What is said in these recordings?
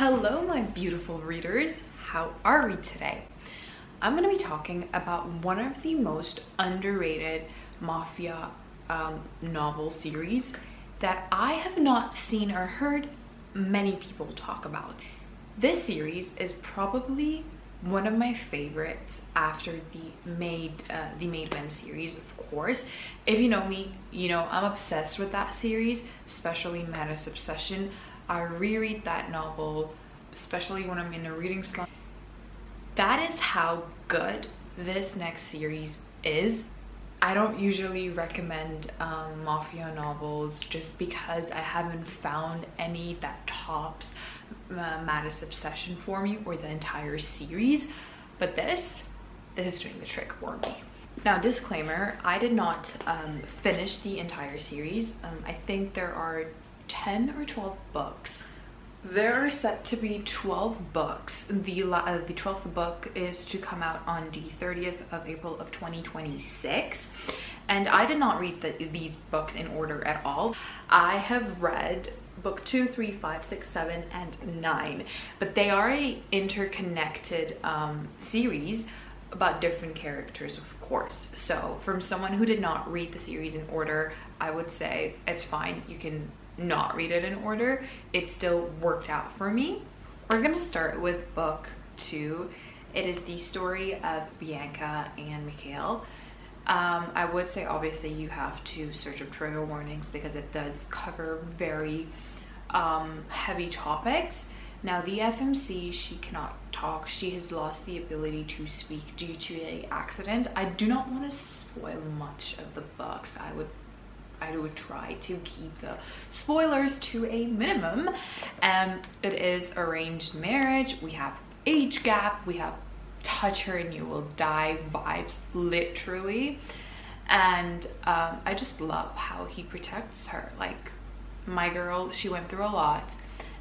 Hello, my beautiful readers. How are we today? I'm going to be talking about one of the most underrated Mafia novel series that I have not seen or heard many people talk about. This series is probably one of my favorites after the Made Men series, of course. If you know me, you know I'm obsessed with that series, especially Maddest Obsession. I reread that novel, especially when I'm in a reading slump. That is how good this next series is. I don't usually recommend Mafia novels just because I haven't found any that tops Maddest Obsession for me or the entire series, but this is doing the trick for me. Now, disclaimer, I did not finish the entire series. I think there are 10 or 12 books. There are set to be 12 books. The 12th book is to come out on the 30th of April of 2026. And I did not read these books in order at all. I have read book 2, 3, 5, 6, 7, and 9. But they are a interconnected series about different characters, of course. So from someone who did not read the series in order, I would say it's fine. You can not read it in order. It still worked out for me. We're gonna start with book 2. It is the story of Bianca and Mikhail. I would say obviously you have to search up trigger warnings because it does cover very heavy topics. Now, the FMC, she cannot talk. She has lost the ability to speak due to an accident. I do not want to spoil much of the books. I would try to keep the spoilers to a minimum. It is arranged marriage. We have age gap. We have touch her and you will die vibes, literally. And I just love how he protects her. Like, my girl, she went through a lot,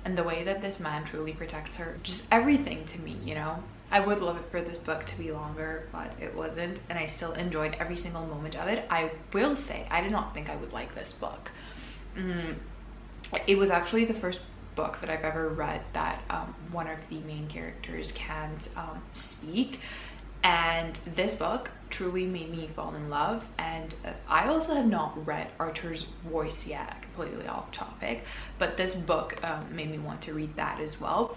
and the way that this man truly protects her, just everything to me, you know. I would love it for this book to be longer, but it wasn't, and I still enjoyed every single moment of it. I will say, I did not think I would like this book. It was actually the first book that I've ever read that one of the main characters can't speak, and this book truly made me fall in love. And I also have not read Arthur's Voice yet, completely off topic, but this book made me want to read that as well.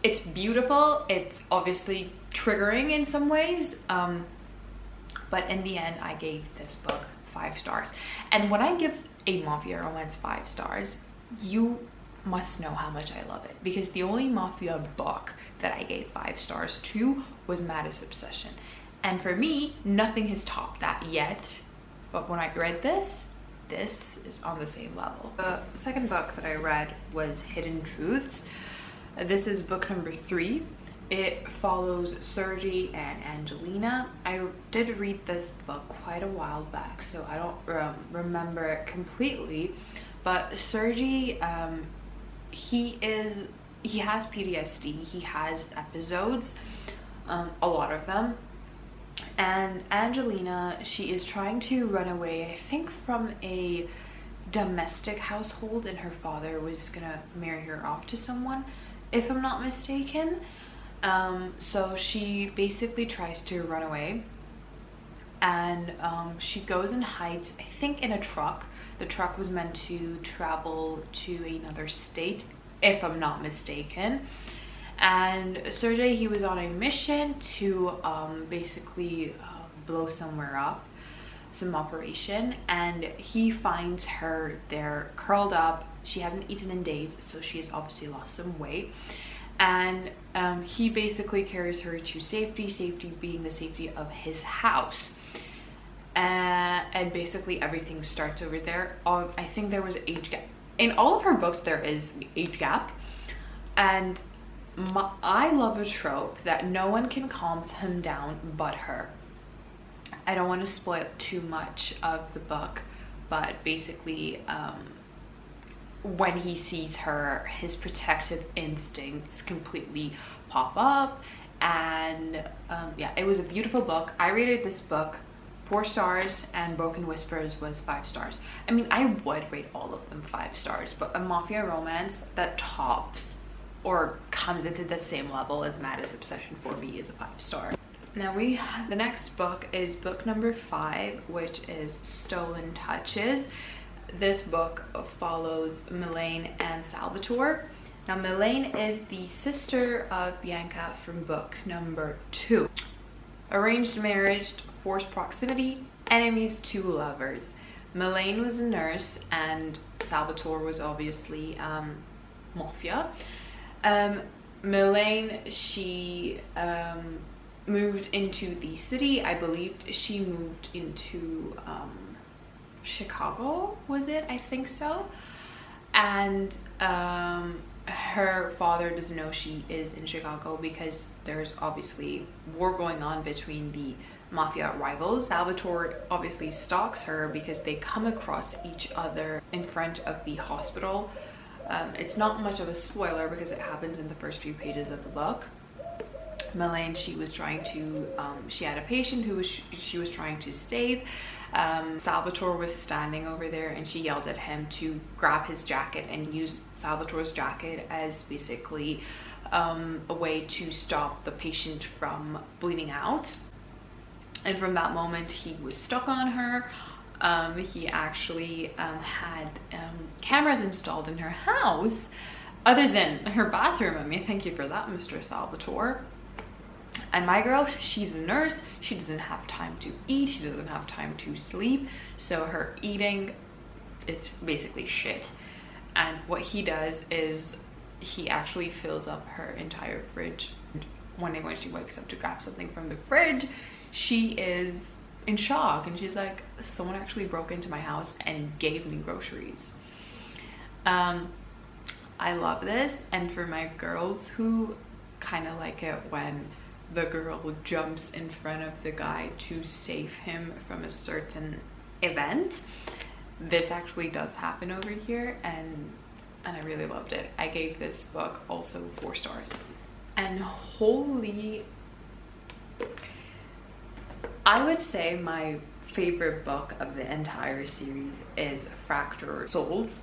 It's beautiful. It's obviously triggering in some ways, but in the end I gave this book 5 stars. And when I give a Mafia romance 5 stars, you must know how much I love it, because the only Mafia book that I gave 5 stars to was Maddest Obsession, and for me nothing has topped that yet. But when I read this is on the same level. The second book that I read was Hidden Truths. This is book number 3. It follows Sergey and Angelina. I did read this book quite a while back, so I don't remember it completely, but Sergey, he has PTSD. He has episodes, a lot of them. And Angelina, she is trying to run away, I think from a domestic household, and her father was gonna marry her off to someone, if I'm not mistaken. So she basically tries to run away, and she goes and hides, I think, in a truck. The truck was meant to travel to another state, if I'm not mistaken. And Sergey, he was on a mission to basically blow somewhere up, some operation, and he finds her there curled up. She hasn't eaten in days, so she has obviously lost some weight. And he basically carries her to safety being the safety of his house. And basically everything starts over there. I think there was age gap. In all of her books there is age gap, and I love a trope that no one can calm him down but her. I don't want to spoil too much of the book, but basically when he sees her, his protective instincts completely pop up. And yeah, it was a beautiful book. I rated this book 4 stars, and Broken Whispers was 5 stars. I mean, I would rate all of them 5 stars, but a Mafia romance that tops or comes into the same level as Maddest Obsession for me, is a 5-star. Now the next book is book number 5, which is Stolen Touches. This book follows Melaine and Salvatore. Now Melaine is the sister of Bianca from book number 2. Arranged marriage, forced proximity, enemies to lovers. Melaine was a nurse and Salvatore was obviously mafia. Melaine, she moved into the city. I believed she moved into Chicago, was it? I think so. And her father doesn't know she is in Chicago because there's obviously war going on between the mafia rivals. Salvatore obviously stalks her because they come across each other in front of the hospital. It's not much of a spoiler because it happens in the first few pages of the book. Melaine, she was trying to, she had a patient who she was trying to save. Salvatore was standing over there and she yelled at him to grab his jacket and use Salvatore's jacket as basically a way to stop the patient from bleeding out. And from that moment he was stuck on her. He actually had cameras installed in her house other than her bathroom. I mean, thank you for that, Mr. Salvatore. And my girl, she's a nurse. She doesn't have time to eat. She doesn't have time to sleep. So her eating is basically shit. And what he does is he actually fills up her entire fridge. One day when she wakes up to grab something from the fridge, she is in shock. And she's like, someone actually broke into my house and gave me groceries. I love this. And for my girls who kind of like it when the girl jumps in front of the guy to save him from a certain event, this actually does happen over here, and I really loved it. I gave this book also 4 stars. And holy, I would say my favorite book of the entire series is Fractured Souls.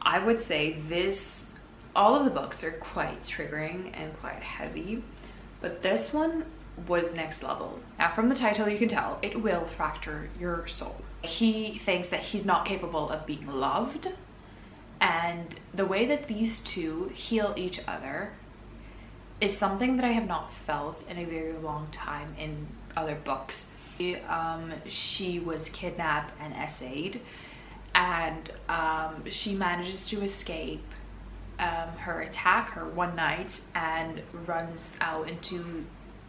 I would say all of the books are quite triggering and quite heavy, but this one was next level. Now from the title you can tell it will fracture your soul. He thinks that he's not capable of being loved, and the way that these two heal each other is something that I have not felt in a very long time in other books. She was kidnapped and essayed, and she manages to escape her attacker one night and runs out into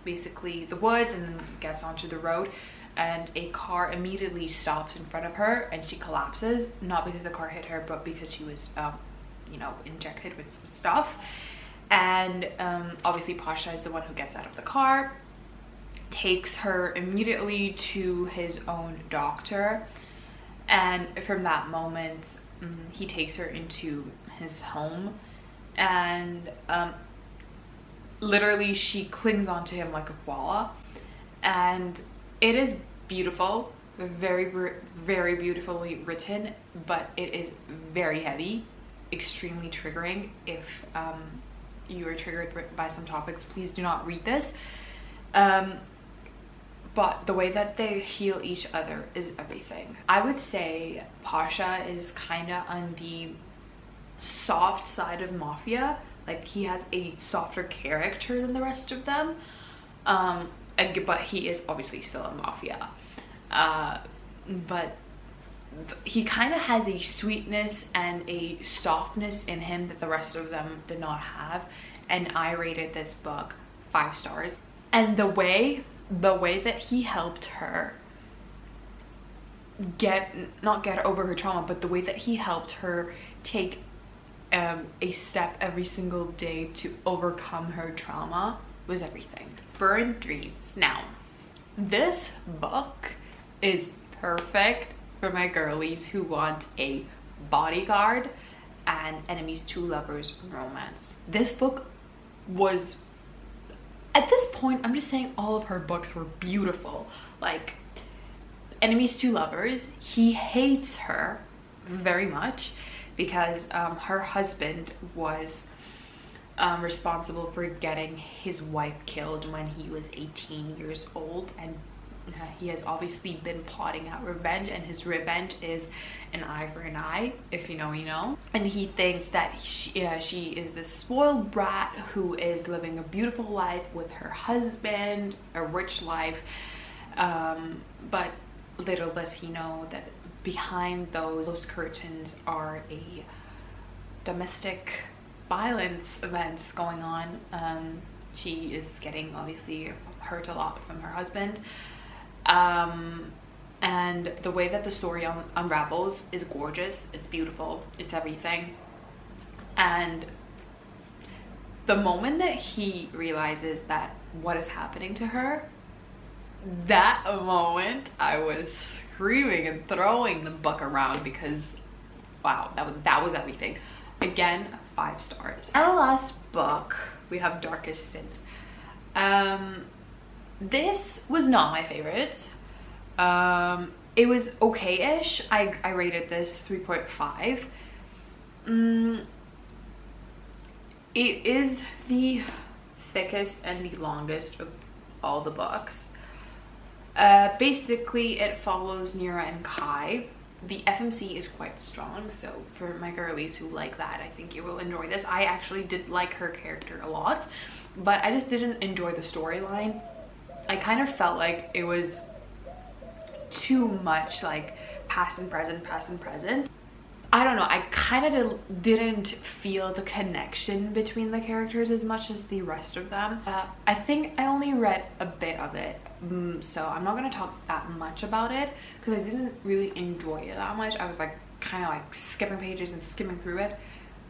basically the woods and then gets onto the road, and a car immediately stops in front of her and she collapses, not because the car hit her but because she was injected with some stuff. And obviously Pasha is the one who gets out of the car, takes her immediately to his own doctor, and from that moment he takes her into his home, and literally she clings onto him like a koala, and it is beautiful, very very beautifully written, but it is very heavy, extremely triggering. If you are triggered by some topics, please do not read this. But the way that they heal each other is everything. I would say Pasha is kind of on the soft side of Mafia. Like, he has a softer character than the rest of them, but he is obviously still a Mafia. But he kind of has a sweetness and a softness in him that the rest of them did not have, and I rated this book 5 stars. And the way that he helped her not get over her trauma, but the way that he helped her take a step every single day to overcome her trauma was everything. Burned Dreams. Now, this book is perfect for my girlies who want a bodyguard and enemies to lovers romance. This book was, at this point, I'm just saying all of her books were beautiful. Like, enemies to lovers, he hates her very much because her husband was responsible for getting his wife killed when he was 18 years old, and he has obviously been plotting out revenge, and his revenge is an eye for an eye. If you know, you know. And he thinks that she is this spoiled brat who is living a beautiful life with her husband, a rich life, but little does he know that behind those curtains are a domestic violence events going on. She is getting obviously hurt a lot from her husband, and the way that the story unravels is gorgeous. It's beautiful, it's everything. And the moment that he realizes that what is happening to her, that moment I was screaming and throwing the book around, because wow, that was everything. Again, 5 stars. Our last book, we have Darkest Sins. This was not my favorite. It was okay-ish. I rated this 3.5. It is the thickest and the longest of all the books. Basically, it follows Nira and Kai. The FMC is quite strong, so for my girlies who like that, I think you will enjoy this. I actually did like her character a lot, but I just didn't enjoy the storyline. I kind of felt like it was too much like past and present, past and present. I don't know, I kind of didn't feel the connection between the characters as much as the rest of them. I think I only read a bit of it, so I'm not going to talk that much about it because I didn't really enjoy it that much. I was like kind of like skipping pages and skimming through it,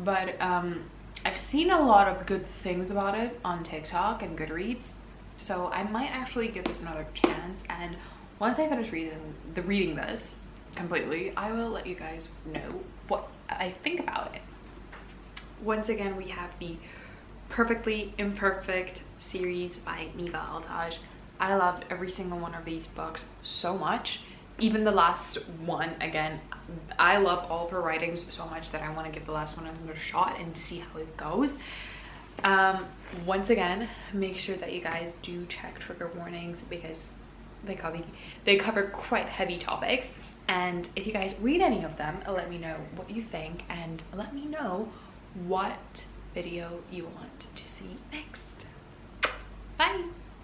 but I've seen a lot of good things about it on TikTok and Goodreads, so I might actually give this another chance, and once I finish reading this completely, I will let you guys know what I think about it. Once again, we have the Perfectly Imperfect series by Neva Altaj. I loved every single one of these books so much. Even the last one, again, I love all of her writings so much that I want to give the last one another shot and see how it goes. Once again, make sure that you guys do check trigger warnings because they cover quite heavy topics. And if you guys read any of them, let me know what you think and let me know what video you want to see next.